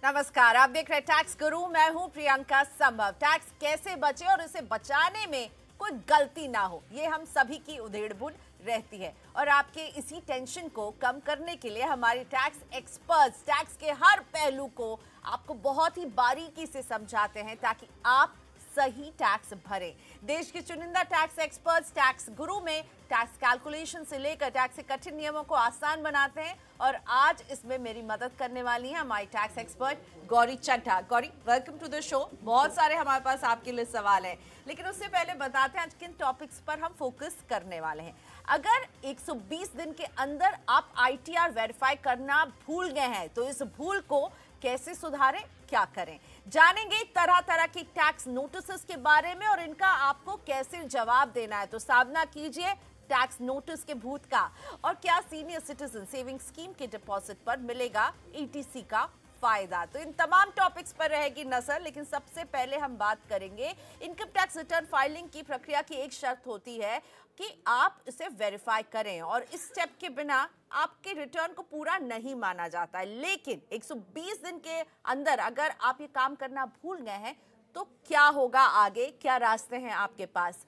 नमस्कार, आप देख रहे हैं टैक्स गुरु। मैं हूं प्रियंका संभव। टैक्स कैसे बचे और इसे बचाने में कोई गलती ना हो, ये हम सभी की उधेड़-बुन रहती है। और आपके इसी टेंशन को कम करने के लिए हमारी टैक्स एक्सपर्ट्स टैक्स के हर पहलू को आपको बहुत ही बारीकी से समझाते हैं ताकि आप सही टैक्स भरें। देश के चुनिंदा टैक्स एक्सपर्ट्स टैक्स गुरु में टैक्स कैलकुलेशन से लेकर टैक्स के कठिन नियमों को आसान बनाते हैं। और आज इसमें मेरी मदद करने वाली है हमारी tax expert Gauri Chadha. Gauri, welcome to the show. बहुत सारे हमारे पास आपके लिए सवाल हैं, लेकिन उससे पहले बताते हैं आज किन टॉपिक्स पर हम फोकस करने वाले हैं। अगर 120 दिन के अंदर आप ITR वेरीफाई करना भूल गए हैं तो इस भूल को कैसे सुधारें, क्या करें, जानेंगे तरह तरह की टैक्स नोटिस के बारे में और इनका आपको कैसे जवाब देना है। तो सावधान कीजिए टैक्स नोटिस के भूत का। और क्या सीनियर सिटीजन सेविंग स्कीम के डिपॉजिट पर मिलेगा ETC का फायदा। तो इन तमाम टॉपिक्स पर रहेगी नजर, लेकिन सबसे पहले हम बात करेंगे इनकम टैक्स रिटर्न फाइलिंग की प्रक्रिया की। एक शर्त होती है कि आप इसे वेरीफाई करें और इस स्टेप के बिना आपके रिटर्न को पूरा नहीं माना जाता है। लेकिन 120 दिन के अंदर अगर आप ये काम करना भूल गए हैं तो क्या होगा आगे, क्या रास्ते हैं आपके पास?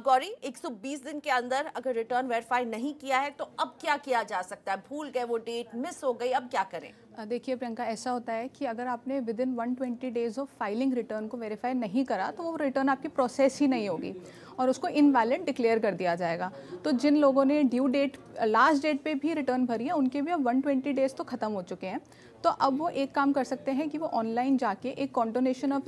गौरी, 120 दिन के अंदर अगर रिटर्न वेरीफाई नहीं किया है तो अब क्या किया जा सकता है? भूल गए, वो डेट मिस हो गई, अब क्या करें? देखिए प्रियंका, ऐसा होता है कि अगर आपने with in 120 days of filing return को वेरीफाई नहीं करा तो वो रिटर्न आपकी प्रोसेस ही नहीं होगी और उसको इनवैलिड डिक्लेयर कर दिया जाएगा। तो जिन लोगों ने ड्यू डेट लास्ट डेट पे भी रिटर्न भरी है उनके भी अब 120 डेज तो ख़त्म हो चुके हैं। तो अब वो एक काम कर सकते हैं कि वो ऑनलाइन जाके एक कॉन्डोनेशन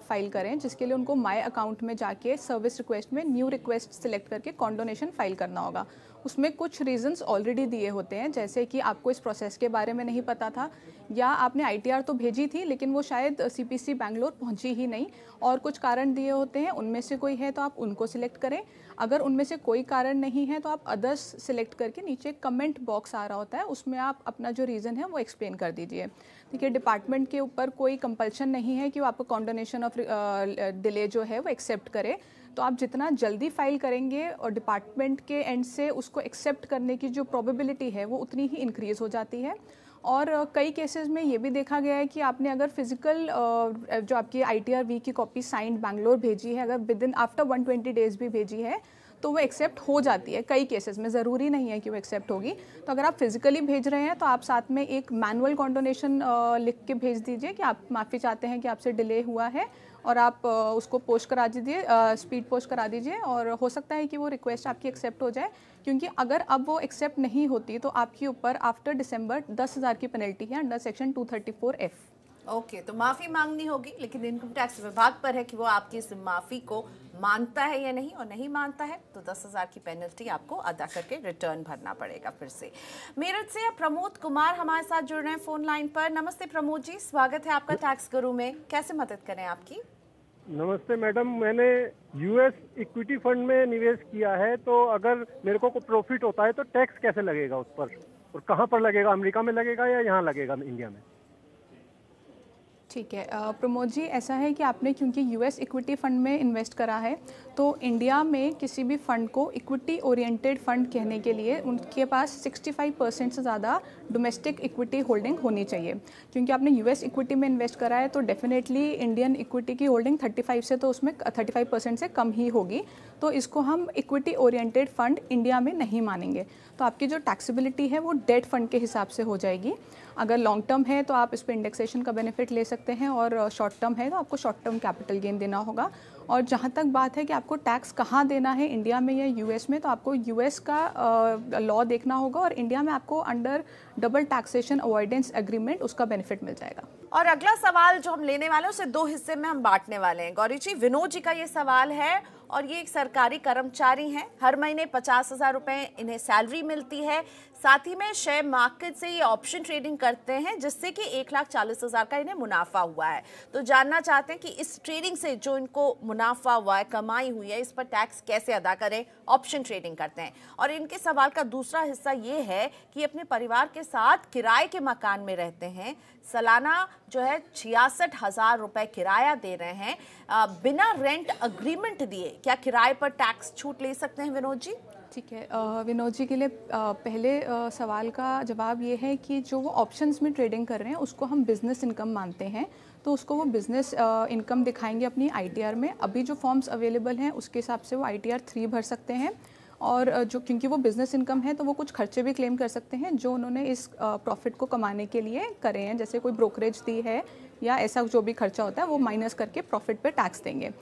फाइल करें, जिसके लिए उनको माई अकाउंट में जाके सर्विस रिक्वेस्ट में न्यू रिक्वेस्ट सिलेक्ट करके कॉन्डोनेशन फाइल करना होगा। उसमें कुछ रीजंस ऑलरेडी दिए होते हैं, जैसे कि आपको इस प्रोसेस के बारे में नहीं पता था या आपने ITR तो भेजी थी लेकिन वो शायद CPC बैंगलोर पहुंची ही नहीं और कुछ कारण दिए होते हैं। उनमें से कोई है तो आप उनको सिलेक्ट करें। अगर उनमें से कोई कारण नहीं है तो आप अदर्स सिलेक्ट करके नीचे कमेंट बॉक्स आ रहा होता है, उसमें आप अपना जो रीज़न है वो एक्सप्लेन कर दीजिए। देखिए, डिपार्टमेंट के ऊपर कोई कंपल्शन नहीं है कि वो आपको कॉन्डोनेशन ऑफ डिले जो है वो एक्सेप्ट करे। तो आप जितना जल्दी फाइल करेंगे और डिपार्टमेंट के एंड से उसको एक्सेप्ट करने की जो प्रोबेबिलिटी है वो उतनी ही इंक्रीज़ हो जाती है। और कई केसेस में ये भी देखा गया है कि आपने अगर फिजिकल जो आपकी ITR-V की कॉपी साइंड बैंगलोर भेजी है, अगर विद इन आफ्टर 120 डेज़ भी भेजी है तो वो एक्सेप्ट हो जाती है। कई केसेस में, ज़रूरी नहीं है कि वो एक्सेप्ट होगी। तो अगर आप फिजिकली भेज रहे हैं तो आप साथ में एक मैनुअल कॉन्डोनेशन लिख के भेज दीजिए कि आप माफ़ी चाहते हैं कि आपसे डिले हुआ है और आप उसको पोस्ट करा दीजिए, स्पीड पोस्ट करा दीजिए और हो सकता है कि वो रिक्वेस्ट आपकी एक्सेप्ट हो जाए। क्योंकि अगर अब वो एक्सेप्ट नहीं होती तो आपके ऊपर आफ्टर दिसंबर 10,000 की पेनल्टी है अंडर सेक्शन 234F। ओके, तो माफी मांगनी होगी, लेकिन इनकम टैक्स विभाग पर है कि वो आपकी इस माफी को मानता है या नहीं, और नहीं मानता है तो 10,000 की पेनल्टी आपको अदा करके रिटर्न भरना पड़ेगा। फिर से मेरठ से प्रमोद कुमार हमारे साथ जुड़ रहे हैं फोन लाइन पर। नमस्ते प्रमोद जी, स्वागत है आपका टैक्स गुरु में। कैसे मदद करें आपकी? नमस्ते मैडम, मैंने US इक्विटी फंड में निवेश किया है, तो अगर मेरे को प्रॉफिट होता है तो टैक्स कैसे लगेगा उस पर, और कहाँ पर लगेगा? अमेरिका में लगेगा या यहाँ लगेगा इंडिया में? ठीक है प्रमोद जी, ऐसा है कि आपने क्योंकि US इक्विटी फंड में इन्वेस्ट करा है तो इंडिया में किसी भी फंड को इक्विटी ओरिएंटेड फंड कहने के लिए उनके पास 65% से ज़्यादा डोमेस्टिक इक्विटी होल्डिंग होनी चाहिए। क्योंकि आपने US इक्विटी में इन्वेस्ट करा है तो डेफिनेटली इंडियन इक्विटी की होल्डिंग 35 से तो उसमें 35% से कम ही होगी। तो इसको हम इक्विटी ओरिएंटेड फंड इंडिया में नहीं मानेंगे। तो आपकी जो टैक्सेबिलिटी है वो डेट फंड के हिसाब से हो जाएगी। अगर लॉन्ग टर्म है तो आप इस पर इंडेक्सेशन का बेनिफिट ले सकते हैं और शॉर्ट टर्म है तो आपको शॉर्ट टर्म कैपिटल गेन देना होगा। और जहाँ तक बात है कि आपको टैक्स कहाँ देना है, इंडिया में या US में, तो आपको US का लॉ देखना होगा और इंडिया में आपको under double taxation avoidance agreement उसका बेनिफिट मिल जाएगा। और अगला सवाल जो हम लेने वाले हैं उसे दो हिस्से में हम बांटने वाले हैं। गौरी जी, विनोद जी का ये सवाल है और ये एक सरकारी कर्मचारी हैं। हर महीने 50,000 रुपए इन्हें सैलरी मिलती है। साथ ही में शेयर मार्केट से ये ऑप्शन ट्रेडिंग करते हैं जिससे कि 1,40,000 का इन्हें मुनाफा हुआ है। तो जानना चाहते हैं कि इस ट्रेडिंग से जो इनको मुनाफा हुआ है, कमाई हुई है, इस पर टैक्स कैसे अदा करें? ऑप्शन ट्रेडिंग करते हैं। और इनके सवाल का दूसरा हिस्सा ये है कि अपने परिवार के साथ किराए के मकान में रहते हैं, सालाना जो है 66,000 रुपए किराया दे रहे हैं बिना रेंट अग्रीमेंट दिए। क्या किराए पर टैक्स छूट ले सकते हैं विनोद जी? ठीक है, विनोद जी के लिए पहले सवाल का जवाब ये है कि जो वो ऑप्शंस में ट्रेडिंग कर रहे हैं उसको हम बिज़नेस इनकम मानते हैं, तो उसको वो बिज़नेस इनकम दिखाएंगे अपनी आईटीआर में। अभी जो फॉर्म्स अवेलेबल हैं उसके हिसाब से वो आईटीआर 3 भर सकते हैं, और जो क्योंकि वो बिज़नेस इनकम है तो वो कुछ खर्चे भी क्लेम कर सकते हैं जो उन्होंने इस प्रॉफिट को कमाने के लिए करे हैं, जैसे कोई ब्रोकरेज दी है या ऐसा जो भी खर्चा होता है वो माइनस करके प्रॉफिट पे टैक्स देंगे।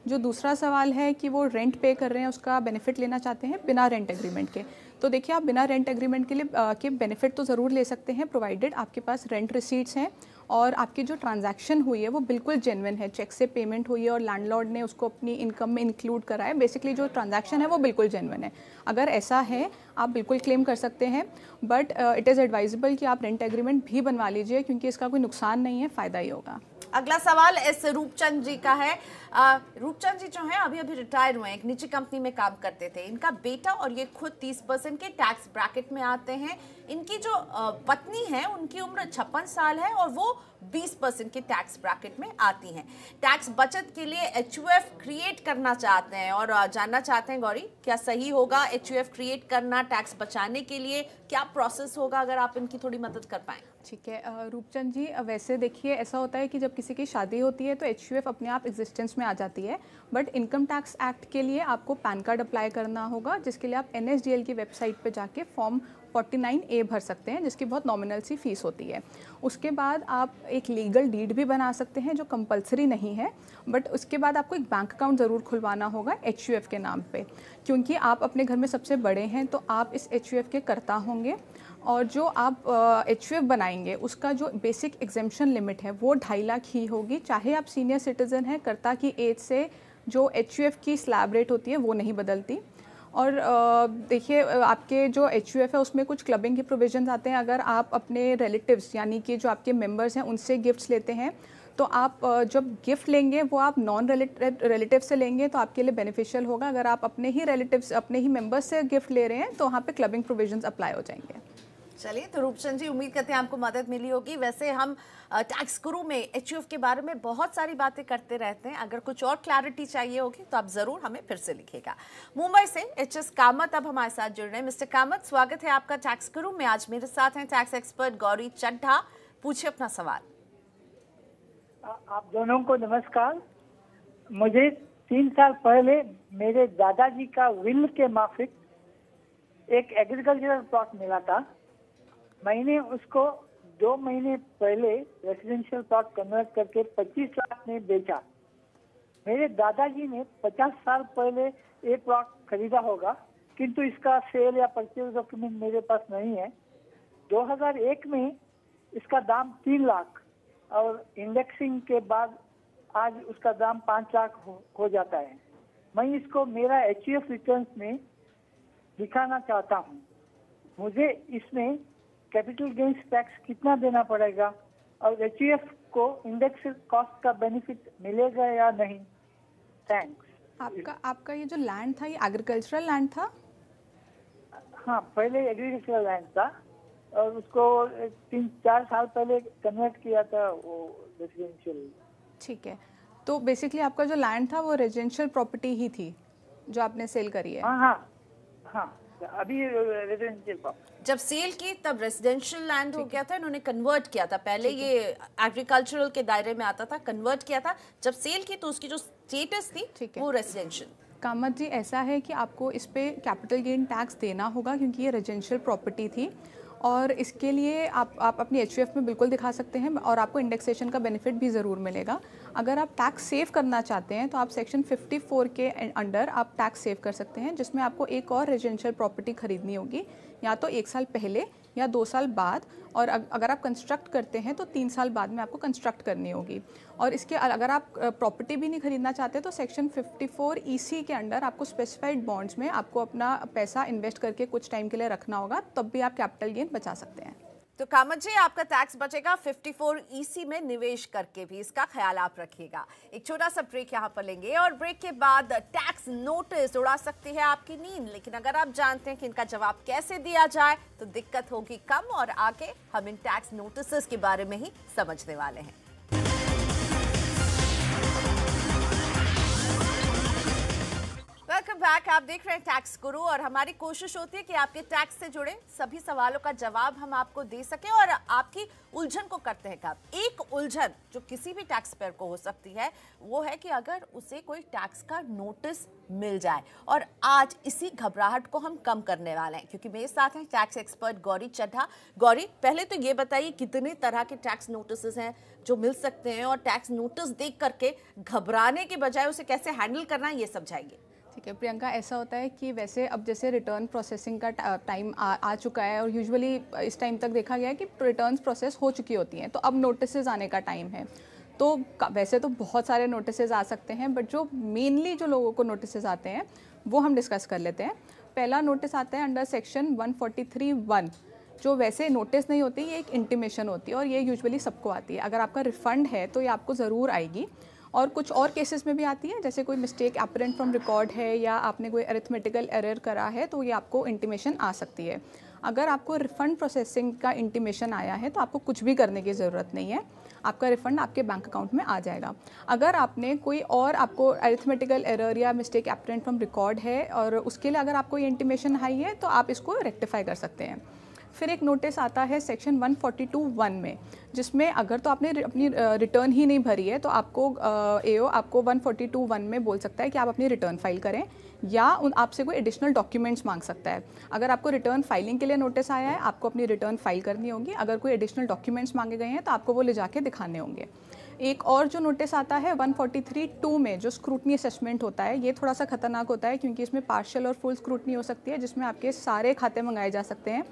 जो दूसरा सवाल है कि वो रेंट पे कर रहे हैं, उसका बेनिफिट लेना चाहते हैं बिना रेंट एग्रीमेंट के, तो देखिए आप बिना रेंट एग्रीमेंट के लिए के बेनिफिट तो ज़रूर ले सकते हैं, प्रोवाइडेड आपके पास रेंट रिसीट्स हैं और आपकी जो ट्रांजैक्शन हुई है वो बिल्कुल जेन्युइन है, चेक से पेमेंट हुई है और लैंडलॉर्ड ने उसको अपनी इनकम में इंक्लूड करा है। बेसिकली जो ट्रांजैक्शन है वो बिल्कुल जेन्युइन है। अगर ऐसा है आप बिल्कुल क्लेम कर सकते हैं, बट इट इज़ एडवाइजेबल कि आप रेंट एग्रीमेंट भी बनवा लीजिए क्योंकि इसका कोई नुकसान नहीं है, फ़ायदा ही होगा। अगला सवाल एस रूपचंद जी का है। रूपचंद जी जो है अभी अभी रिटायर हुए हैं, एक निजी कंपनी में काम करते थे। इनका बेटा और ये खुद 30% के टैक्स ब्रैकेट में आते हैं। इनकी जो पत्नी है उनकी उम्र 56 साल है और वो 20% के टैक्स ब्रैकेट में आती हैं। टैक्स बचत के लिए HUF क्रिएट करना चाहते हैं और जानना चाहते हैं गौरी क्या सही होगा HUF क्रिएट करना टैक्स बचाने के लिए, क्या प्रोसेस होगा, अगर आप इनकी थोड़ी मदद कर पाएं। ठीक है रूपचंद जी, वैसे देखिए ऐसा होता है कि जब किसी की शादी होती है तो HUF अपने आप एग्जिस्टेंस में आ जाती है, बट इनकम टैक्स एक्ट के लिए आपको पैन कार्ड अप्लाई करना होगा, जिसके लिए आप NSDL की वेबसाइट पे जाके फॉर्म 49A भर सकते हैं, जिसकी बहुत नॉमिनल सी फीस होती है। उसके बाद आप एक लीगल डीड भी बना सकते हैं जो कंपलसरी नहीं है, बट उसके बाद आपको एक बैंक अकाउंट ज़रूर खुलवाना होगा HUF के नाम पे, क्योंकि आप अपने घर में सबसे बड़े हैं तो आप इस HUF के कर्ता होंगे, और जो आप HUF बनाएंगे उसका जो बेसिक एग्जेम्पशन लिमिट है वो 2.5 लाख ही होगी, चाहे आप सीनियर सिटीज़न हैं। कर्ता की एज से जो HUF की स्लैब रेट होती है वो नहीं बदलती। और देखिए आपके जो HUF है उसमें कुछ क्लबिंग के प्रोविजंस आते हैं। अगर आप अपने रिलेटिव्स यानी कि जो आपके मेंबर्स हैं उनसे गिफ्ट्स लेते हैं तो आप जब गिफ्ट लेंगे वो आप नॉन रिलेटिव से लेंगे तो आपके लिए बेनिफिशियल होगा। अगर आप अपने ही रिलेटिव्स अपने ही मेंबर्स से गिफ्ट ले रहे हैं तो वहाँ पे क्लबिंग प्रोविजंस अप्लाई हो जाएंगे। चलिए, तो रूपचंद जी उम्मीद करते हैं आपको मदद मिली होगी। वैसे हम टैक्स गुरु में HUF के बारे में बहुत सारी बातें करते रहते हैं, अगर कुछ और क्लैरिटी चाहिए होगी तो आप ज़रूर हमें फिर से लिखिएगा। मुंबई से HS कामत अब हमारे साथ जुड़ रहे हैं। मिस्टर कामत, स्वागत है आपका टैक्स गुरु में। आज मेरे साथ हैं टैक्स एक्सपर्ट गौरी चड्ढा। पूछिए अपना सवाल। आप दोनों को नमस्कार। मुझे 3 साल पहले मेरे दादाजी का विल के माफिक एक एग्रीकल्चरल प्लॉट मिला था। मैंने उसको 2 महीने पहले रेसिडेंशियल प्लॉट कन्वर्ट करके 25 लाख में बेचा। मेरे दादाजी ने 50 साल पहले ये प्लॉट खरीदा होगा, किंतु इसका सेल या परचेज डॉक्यूमेंट मेरे पास नहीं है। 2001 में इसका दाम 3 लाख और इंडेक्सिंग के बाद आज उसका दाम 5 लाख हो जाता है। मैं इसको मेरा HUF रिटर्न्स में दिखाना चाहता हूँ। मुझे इसमें कैपिटल गेन्स टैक्स कितना देना पड़ेगा और HUF को इंडेक्स कॉस्ट का बेनिफिट मिलेगा या नहीं? थैंक्स। आपका ये जो लैंड था ये एग्रीकल्चरल लैंड था? हाँ, पहले एग्रीकल्चरल लैंड था और उसको 3-4 साल पहले कन्वर्ट किया था वो रेजिडेंशियल। ठीक है, तो बेसिकली आपका जो लैंड था वो रेजिडेंशियल प्रॉपर्टी ही थी जो आपने सेल करी है? हाँ, अभी रेजिडेंशियल। जब सेल की तब रेजिडेंशियल लैंड हो गया था, इन्होंने कन्वर्ट किया था। पहले ये एग्रीकल्चरल के दायरे में आता था, कन्वर्ट किया था। जब सेल की तो उसकी जो स्टेटस थी वो रेजिडेंशियल। कामत जी, ऐसा है कि आपको इस पे कैपिटल गेन टैक्स देना होगा क्योंकि ये रेजिडेंशियल प्रॉपर्टी थी, और इसके लिए आप अपनी HUF में बिल्कुल दिखा सकते हैं और आपको इंडेक्सेशन का बेनिफिट भी ज़रूर मिलेगा। अगर आप टैक्स सेव करना चाहते हैं तो आप सेक्शन 54 के अंडर आप टैक्स सेव कर सकते हैं, जिसमें आपको एक और रेजिडेंशियल प्रॉपर्टी खरीदनी होगी, या तो 1 साल पहले या 2 साल बाद, और अगर आप कंस्ट्रक्ट करते हैं तो 3 साल बाद में आपको कंस्ट्रक्ट करनी होगी। और इसके अगर आप प्रॉपर्टी भी नहीं खरीदना चाहते तो सेक्शन 54 EC के अंडर आपको स्पेसिफाइड बॉन्ड्स में आपको अपना पैसा इन्वेस्ट करके कुछ टाइम के लिए रखना होगा, तब भी आप कैपिटल गेन बचा सकते हैं। तो कामत जी, आपका टैक्स बचेगा 54 EC में निवेश करके भी, इसका ख्याल आप रखिएगा। एक छोटा सा ब्रेक यहाँ पर लेंगे और ब्रेक के बाद टैक्स नोटिस उड़ा सकती है आपकी नींद, लेकिन अगर आप जानते हैं कि इनका जवाब कैसे दिया जाए तो दिक्कत होगी कम, और आगे हम इन टैक्स नोटिस के बारे में ही समझने वाले हैं। Welcome back. आप देख रहे हैं टैक्स गुरु और हमारी कोशिश होती है कि आपके टैक्स से जुड़े सभी सवालों का जवाब हम आपको दे सकें और आपकी उलझन को करते हैं कम। एक उलझन जो किसी भी टैक्स पेयर को हो सकती है वो है कि अगर उसे कोई टैक्स का नोटिस मिल जाए, और आज इसी घबराहट को हम कम करने वाले हैं क्योंकि मेरे साथ हैं टैक्स एक्सपर्ट गौरी चड्ढा। गौरी, पहले तो ये बताइए कितने तरह के टैक्स नोटिस हैं जो मिल सकते हैं और टैक्स नोटिस देख करके घबराने के बजाय उसे कैसे हैंडल करना है ये समझाइए। ठीक है प्रियंका, ऐसा होता है कि वैसे अब जैसे रिटर्न प्रोसेसिंग का टाइम आ चुका है और यूजुअली इस टाइम तक देखा गया है कि रिटर्न्स प्रोसेस हो चुकी होती हैं, तो अब नोटिसेस आने का टाइम है। तो वैसे तो बहुत सारे नोटिसेस आ सकते हैं, बट जो मेनली जो लोगों को नोटिसेस आते हैं वो हम डिस्कस कर लेते हैं। पहला नोटिस आता है अंडर सेक्शन 143(1), जो वैसे नोटिस नहीं होती, ये एक इंटीमेशन होती है और ये यूजुअली सबको आती है। अगर आपका रिफ़ंड है तो ये आपको ज़रूर आएगी, और कुछ और केसेस में भी आती है, जैसे कोई मिस्टेक अपरेंट फ्रॉम रिकॉर्ड है या आपने कोई अरिथमेटिकल एरर करा है तो ये आपको इंटीमेशन आ सकती है। अगर आपको रिफ़ंड प्रोसेसिंग का इंटीमेशन आया है तो आपको कुछ भी करने की ज़रूरत नहीं है, आपका रिफ़ंड आपके बैंक अकाउंट में आ जाएगा। अगर आपने कोई और आपको अरिथमेटिकल एरर या मिस्टेक अपरेंट फ्रॉम रिकॉर्ड है और उसके लिए अगर आपको ये इंटीमेशन आई है तो आप इसको रेक्टिफाई कर सकते हैं। फिर एक नोटिस आता है सेक्शन 142(1) में, जिसमें अगर तो आपने अपनी रिटर्न ही नहीं भरी है तो आपको एओ आपको 142(1) में बोल सकता है कि आप अपनी रिटर्न फाइल करें, या आपसे कोई एडिशनल डॉक्यूमेंट्स मांग सकता है। अगर आपको रिटर्न फाइलिंग के लिए नोटिस आया है, आपको अपनी रिटर्न फाइल करनी होगी। अगर कोई एडिशनल डॉक्यूमेंट्स मांगे गए हैं तो आपको वो ले जाके दिखाने होंगे। एक और जो नोटिस आता है 143(2) में, जो स्क्रूटनी असेसमेंट होता है, ये थोड़ा सा खतरनाक होता है क्योंकि इसमें पार्शियल और फुल स्क्रूटनी हो सकती है, जिसमें आपके सारे खाते मंगाए जा सकते हैं।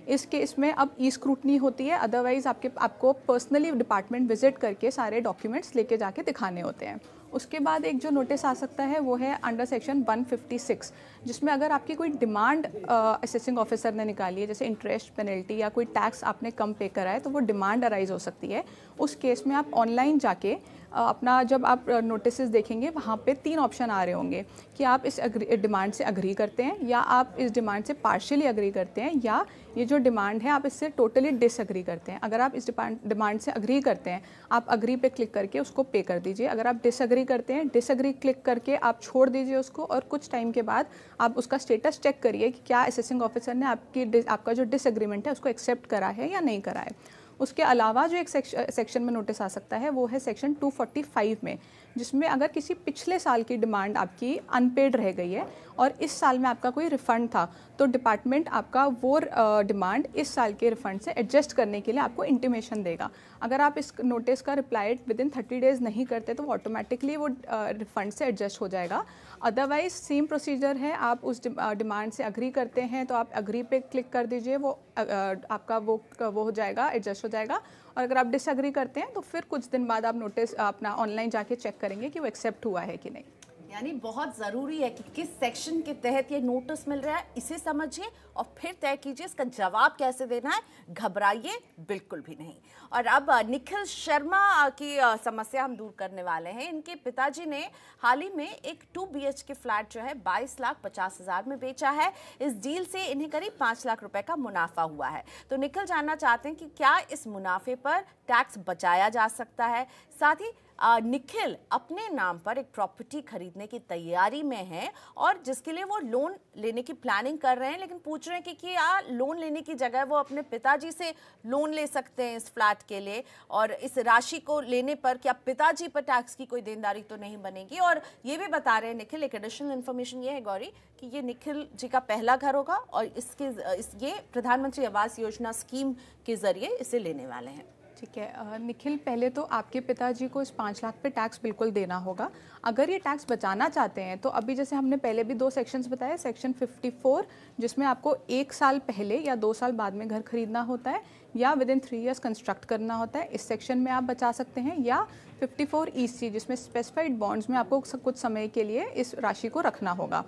इस केस में अब ई स्क्रूटनी होती है, अदरवाइज़ आपको पर्सनली डिपार्टमेंट विजिट करके सारे डॉक्यूमेंट्स लेके जाके दिखाने होते हैं। उसके बाद एक जो नोटिस आ सकता है वो है अंडर सेक्शन 156, जिसमें अगर आपकी कोई डिमांड असेसिंग ऑफिसर ने निकाली है, जैसे इंटरेस्ट पेनल्टी या कोई टैक्स आपने कम पे करा है, तो वो डिमांड अराइज हो सकती है। उस केस में आप ऑनलाइन जाके अपना जब आप नोटिसेस देखेंगे वहाँ पे 3 ऑप्शन आ रहे होंगे कि आप इस डिमांड से अग्री करते हैं, या आप इस डिमांड से पार्शियली अग्री करते हैं, या ये जो डिमांड है आप इससे टोटली डिसअग्री करते हैं। अगर आप इस डिमांड से अग्री करते हैं, आप अग्री पे क्लिक करके उसको पे कर दीजिए। अगर आप डिसअग्री करते हैं, डिसअग्री क्लिक करके आप छोड़ दीजिए उसको, और कुछ टाइम के बाद आप उसका स्टेटस चेक करिए कि क्या असेसिंग ऑफिसर ने आपका जो डिसअग्रीमेंट है उसको एक्सेप्ट करा है या नहीं करा है। उसके अलावा जो एक सेक्शन में नोटिस आ सकता है वो है सेक्शन 245 में, जिसमें अगर किसी पिछले साल की डिमांड आपकी अनपेड रह गई है और इस साल में आपका कोई रिफ़ंड था, तो डिपार्टमेंट आपका वो डिमांड इस साल के रिफ़ंड से एडजस्ट करने के लिए आपको इंटीमेशन देगा। अगर आप इस नोटिस का रिप्लाई विदिन 30 डेज़ नहीं करते तो ऑटोमेटिकली वो रिफ़ंड से एडजस्ट हो जाएगा। अदरवाइज सेम प्रोसीजर है, आप उस डिमांड से अग्री करते हैं तो आप अग्री पे क्लिक कर दीजिए, वो आपका वो हो जाएगा, एडजस्ट हो जाएगा। और अगर आप डिसअग्री करते हैं तो फिर कुछ दिन बाद आप नोटिस अपना ऑनलाइन जाके चेक करेंगे कि वो एक्सेप्ट हुआ है कि नहीं। यानी बहुत ज़रूरी है कि किस सेक्शन के तहत ये नोटिस मिल रहा है, इसे समझिए और फिर तय कीजिए इसका जवाब कैसे देना है। घबराइए बिल्कुल भी नहीं। और अब निखिल शर्मा की समस्या हम दूर करने वाले हैं। इनके पिताजी ने हाल ही में एक 2 BHK फ्लैट जो है 22,50,000 में बेचा है। इस डील से इन्हें करीब 5 लाख रुपए का मुनाफा हुआ है। तो निखिल जानना चाहते हैं कि क्या इस मुनाफे पर टैक्स बचाया जा सकता है। साथ ही निखिल अपने नाम पर एक प्रॉपर्टी खरीदने की तैयारी में है और जिसके लिए वो लोन लेने की प्लानिंग कर रहे हैं, लेकिन पूछ रहे हैं कि क्या लोन लेने की जगह वो अपने पिताजी से लोन ले सकते हैं इस फ्लैट के लिए, और इस राशि को लेने पर क्या पिताजी पर टैक्स की कोई देनदारी तो नहीं बनेगी। और ये भी बता रहे हैं निखिल, एक एडिशनल इन्फॉर्मेशन ये है गौरी कि ये निखिल जी का पहला घर होगा और ये प्रधानमंत्री आवास योजना स्कीम के जरिए इसे लेने वाले हैं। ठीक है निखिल, पहले तो आपके पिताजी को इस 5 लाख पे टैक्स बिल्कुल देना होगा। अगर ये टैक्स बचाना चाहते हैं तो अभी जैसे हमने पहले भी 2 सेक्शंस बताए, सेक्शन 54 जिसमें आपको 1 साल पहले या 2 साल बाद में घर खरीदना होता है, या विदिन 3 इयर्स कंस्ट्रक्ट करना होता है, इस सेक्शन में आप बचा सकते हैं, या 54 EC जिसमें स्पेसिफाइड बॉन्ड्स में आपको कुछ समय के लिए इस राशि को रखना होगा।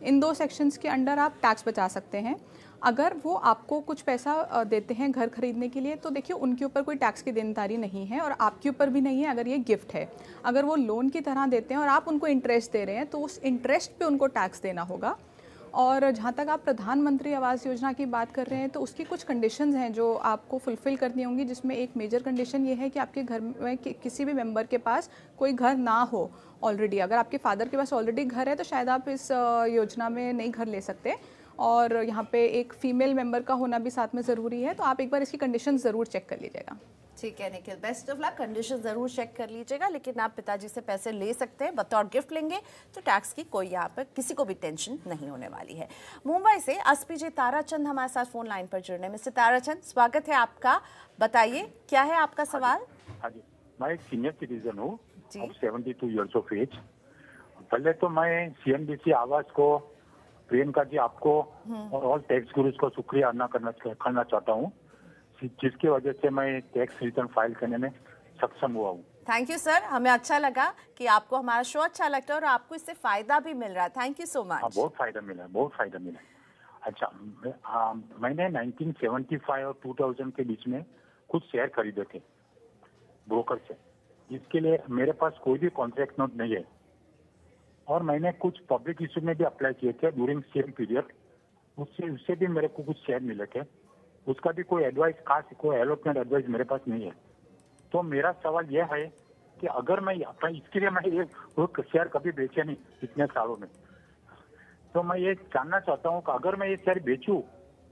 इन 2 सेक्शंस के अंडर आप टैक्स बचा सकते हैं। अगर वो आपको कुछ पैसा देते हैं घर खरीदने के लिए तो देखिए उनके ऊपर कोई टैक्स की देनदारी नहीं है और आपके ऊपर भी नहीं है अगर ये गिफ्ट है। अगर वो लोन की तरह देते हैं और आप उनको इंटरेस्ट दे रहे हैं तो उस इंटरेस्ट पे उनको टैक्स देना होगा। और जहाँ तक आप प्रधानमंत्री आवास योजना की बात कर रहे हैं तो उसकी कुछ कंडीशंस हैं जो आपको फुलफ़िल करनी होंगी, जिसमें एक मेजर कंडीशन ये है कि आपके घर में किसी भी मेंबर के पास कोई घर ना हो ऑलरेडी। अगर आपके फादर के पास ऑलरेडी घर है तो शायद आप इस योजना में नहीं घर ले सकते, और यहाँ पे एक फीमेल मेंबर का होना भी साथ में ज़रूरी है। तो आप एक बार इसकी कंडीशन ज़रूर चेक कर लीजिएगा। ठीक है Nikhil, best of luck. Condition जरूर चेक कर लीजिएगा, लेकिन आप पिताजी से पैसे ले सकते हैं, बतौर गिफ्ट लेंगे तो टैक्स की कोई यहाँ पर किसी को भी टेंशन नहीं होने वाली है। मुंबई से एसपीजे ताराचंद हमारे साथ फोन लाइन पर जुड़ने में। मिस्टर ताराचंद, स्वागत है आपका। बताइए क्या है आपका सवाल। हाँ जी, मैं एक सीनियर सिटीजन हूँ, 72 ईयर्स ऑफ एज। पहले तो मैं सीएनबीसी आवास को, प्रियंका जी आपको और ऑल टैक्स गुरुज को शुक्रिया अदा करना चाहता हूँ, जिसकी वजह से मैं टैक्स रिटर्न फाइल करने में सक्षम हुआ हूँ। थैंक यू सर, हमें अच्छा लगा कि आपको हमारा शो अच्छा लगता है और आपको इससे फायदा भी मिल रहा है। Thank you so much. हाँ, बहुत फायदा मिला है, बहुत फायदा मिला है। अच्छा, मैंने 1975 और 2000 के बीच में कुछ शेयर खरीदे थे ब्रोकर से। इसके लिए मेरे पास कोई भी कॉन्ट्रैक्ट नोट नहीं है, और मैंने कुछ पब्लिक इशू में भी अप्लाई किए थे ड्यूरिंग सेम पीरियड। उससे भी मेरे को कुछ शेयर मिले थे। उसका भी कोई एडवाइस, खास कोई अलॉटमेंट एडवाइस मेरे पास नहीं है। तो मेरा सवाल यह है कि अगर मैं इसके लिए मैं ये शेयर कभी बेचे नहीं इतने सालों में, तो मैं ये जानना चाहता हूँ कि अगर मैं ये शेयर बेचूं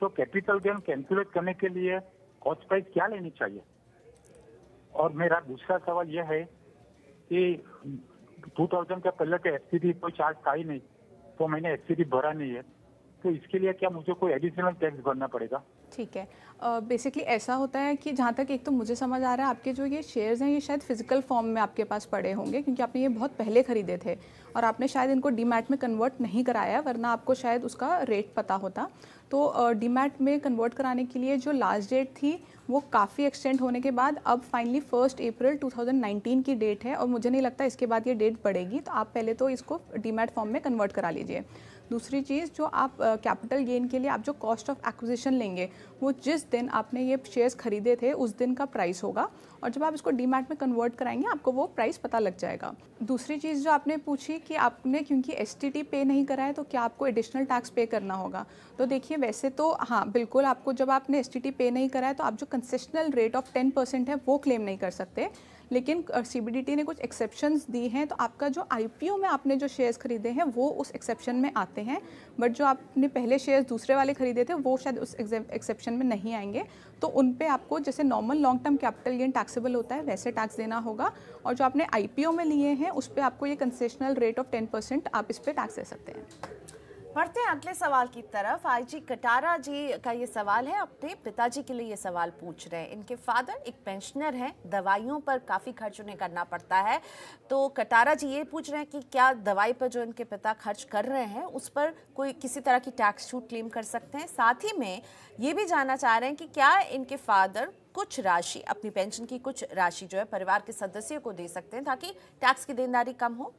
तो कैपिटल गेन कैलकुलेट करने के लिए कॉस्ट प्राइस क्या लेनी चाहिए। और मेरा दूसरा सवाल यह है कि 2000 के पहले तो एससीडी कोई चार्ज था ही नहीं, तो मैंने एससीडी भरा नहीं है, तो इसके लिए क्या मुझे कोई एडिशनल टैक्स भरना पड़ेगा। ठीक है, बेसिकली ऐसा होता है कि जहाँ तक एक तो मुझे समझ आ रहा है, आपके जो ये शेयर्स हैं ये शायद फिजिकल फॉर्म में आपके पास पड़े होंगे, क्योंकि आपने ये बहुत पहले खरीदे थे और आपने शायद इनको डीमैट में कन्वर्ट नहीं कराया, वरना आपको शायद उसका रेट पता होता। तो डीमैट में कन्वर्ट कराने के लिए जो लास्ट डेट थी वो काफ़ी एक्सटेंड होने के बाद अब फाइनली 1 अप्रैल 2019 की डेट है, और मुझे नहीं लगता इसके बाद ये डेट बढ़ेगी। तो आप पहले तो इसको डीमैट फॉर्म में कन्वर्ट करा लीजिए। दूसरी चीज़, जो आप कैपिटल गेन के लिए आप जो कॉस्ट ऑफ एक्विजिशन लेंगे वो जिस दिन आपने ये शेयर्स खरीदे थे उस दिन का प्राइस होगा, और जब आप इसको डीमैट में कन्वर्ट कराएंगे आपको वो प्राइस पता लग जाएगा। दूसरी चीज़ जो आपने पूछी कि आपने क्योंकि एसटीटी पे नहीं कराया तो क्या आपको एडिशनल टैक्स पे करना होगा, तो देखिए वैसे तो हाँ बिल्कुल, आपको जब आपने एसटीटी पे नहीं कराया तो आप जो कंसेशनल रेट ऑफ 10% है वो क्लेम नहीं कर सकते, लेकिन सीबीडीटी ने कुछ एक्सेप्शंस दी हैं। तो आपका जो आईपीओ में आपने जो शेयर्स खरीदे हैं वो उस एक्सेप्शन में आते हैं, बट जो आपने पहले शेयर्स दूसरे वाले खरीदे थे वो शायद उस एक्सेप्शन में नहीं आएंगे। तो उन पे आपको जैसे normal long term capital gain taxable होता है वैसे टैक्स देना होगा, और जो आपने आईपीओ में लिए हैं उस पर आपको ये कंसेशनल रेट ऑफ 10% आप इस पर टैक्स दे सकते हैं। बढ़ते हैं अगले सवाल की तरफ। आईजी कटारा जी का ये सवाल है, अपने पिताजी के लिए ये सवाल पूछ रहे हैं। इनके फादर एक पेंशनर हैं, दवाइयों पर काफ़ी खर्च उन्हें करना पड़ता है। तो कटारा जी ये पूछ रहे हैं कि क्या दवाई पर जो इनके पिता खर्च कर रहे हैं उस पर कोई किसी तरह की टैक्स छूट क्लेम कर सकते हैं। साथ ही में ये भी जानना चाह रहे हैं कि क्या इनके फादर कुछ राशि, अपनी पेंशन की कुछ राशि जो है परिवार के सदस्यों को दे सकते हैं ताकि टैक्स की देनदारी कम हो।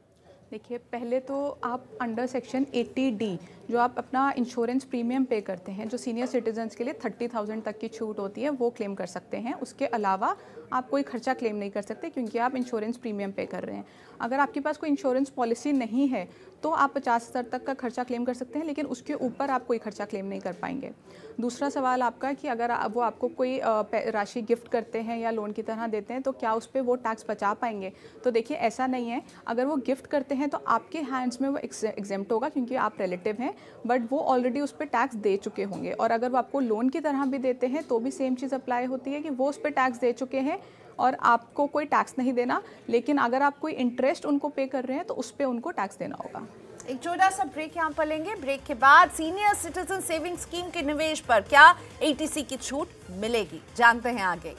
देखिए, पहले तो आप अंडर सेक्शन 80D जो आप अपना इंश्योरेंस प्रीमियम पे करते हैं, जो सीनियर सिटीजन्स के लिए 30,000 तक की छूट होती है, वो क्लेम कर सकते हैं। उसके अलावा आप कोई खर्चा क्लेम नहीं कर सकते क्योंकि आप इंश्योरेंस प्रीमियम पे कर रहे हैं। अगर आपके पास कोई इंश्योरेंस पॉलिसी नहीं है तो आप 50,000 तक का खर्चा क्लेम कर सकते हैं, लेकिन उसके ऊपर आप कोई खर्चा क्लेम नहीं कर पाएंगे। दूसरा सवाल आपका कि अगर वो आपको कोई राशि गिफ्ट करते हैं या लोन की तरह देते हैं तो क्या उस पर वो टैक्स बचा पाएंगे। तो देखिए, ऐसा नहीं है। अगर वो गिफ्ट करते हैं तो आपके हैंड्स में वो एग्जेम्प्ट होगा क्योंकि आप रिलेटिव हैं, बट वो ऑलरेडी उस पर टैक्स दे चुके होंगे। और अगर वो आपको लोन की तरह भी देते हैं तो भी सेम चीज़ अप्लाई होती है कि वो उस पर टैक्स दे चुके हैं और आपको कोई टैक्स नहीं देना, लेकिन अगर आप कोई इंटरेस्ट उनको पे कर रहे हैं तो उस पर उनको टैक्स देना होगा। एक छोटा सा ब्रेक यहाँ पर लेंगे। ब्रेक के बाद सीनियर सिटीजन सेविंग स्कीम के निवेश पर क्या एटीसी की छूट मिलेगी, जानते हैं आगे।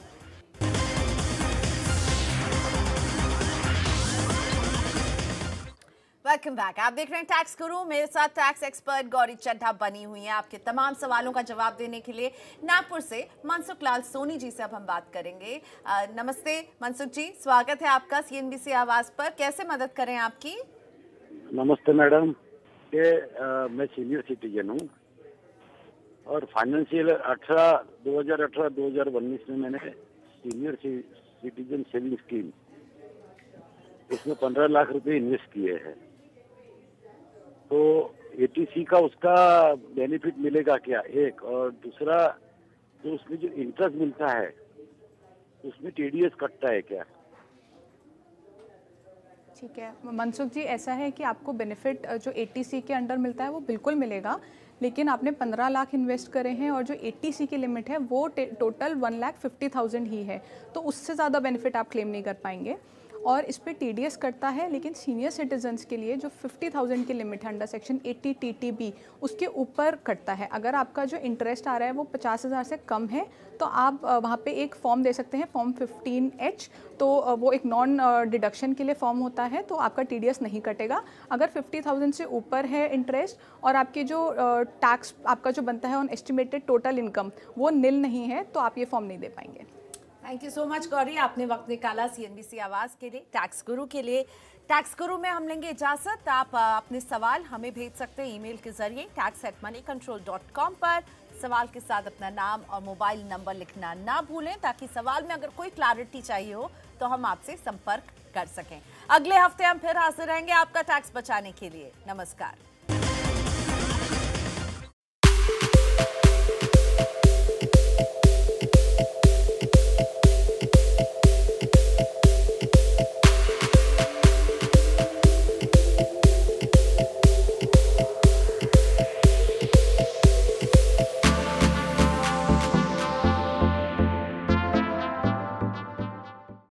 Welcome back. आप देख रहे हैं टैक्स गुरु, मेरे साथ टैक्स एक्सपर्ट गौरी चड्ढा बनी हुई हैं आपके तमाम सवालों का जवाब देने के लिए। नागपुर से मनसुख लाल सोनी जी से अब हम बात करेंगे। नमस्ते मनसुख जी, स्वागत है आपका सीएनबीसी आवाज पर। कैसे मदद करें आपकी? नमस्ते मैडम, मैं सीनियर सिटीजन हूँ और फाइनेंशियल 2018-2019 में मैंने सीनियर सिटीजन सेविंग स्कीम, इसमें 15 लाख रुपए इन्वेस्ट किए हैं। तो एटीसी का उसका बेनिफिट मिलेगा क्या, एक, और दूसरा तो उसमें जो इंटरेस्ट मिलता है उसमें टीडीएस कटता है क्या? ठीक है मनसुख जी, ऐसा है कि आपको बेनिफिट जो एटीसी के अंडर मिलता है वो बिल्कुल मिलेगा, लेकिन आपने 15 लाख इन्वेस्ट करे हैं और जो एटीसी की लिमिट है वो टोटल 1,50,000 ही है, तो उससे ज़्यादा बेनिफिट आप क्लेम नहीं कर पाएंगे। और इस पे टीडीएस कटता है, लेकिन सीनियर सिटीजन्स के लिए जो 50,000 की लिमिट है अंडर सेक्शन 80 टीटीबी उसके ऊपर कटता है। अगर आपका जो इंटरेस्ट आ रहा है वो 50,000 से कम है तो आप वहाँ पे एक फॉर्म दे सकते हैं, फॉर्म 15H, तो वो एक नॉन डिडक्शन के लिए फॉर्म होता है, तो आपका टीडीएस नहीं कटेगा। अगर 50,000 से ऊपर है इंटरेस्ट और आपकी जो टैक्स आपका जो बनता है ऑन एस्टिमेटेड टोटल इनकम वो निल नहीं है, तो आप ये फॉर्म नहीं दे पाएंगे। Thank you so much Gauri, आपने वक्त निकाला सीएनबीसी आवाज के लिए, टैक्स गुरु के लिए। टैक्स गुरु में हम लेंगे इजाजत। आप अपने सवाल हमें भेज सकते हैं ईमेल के जरिए tax@moneycontrol.com पर। सवाल के साथ अपना नाम और मोबाइल नंबर लिखना ना भूलें, ताकि सवाल में अगर कोई क्लैरिटी चाहिए हो तो हम आपसे संपर्क कर सकें। अगले हफ्ते हम फिर हाजिर रहेंगे आपका टैक्स बचाने के लिए। नमस्कार।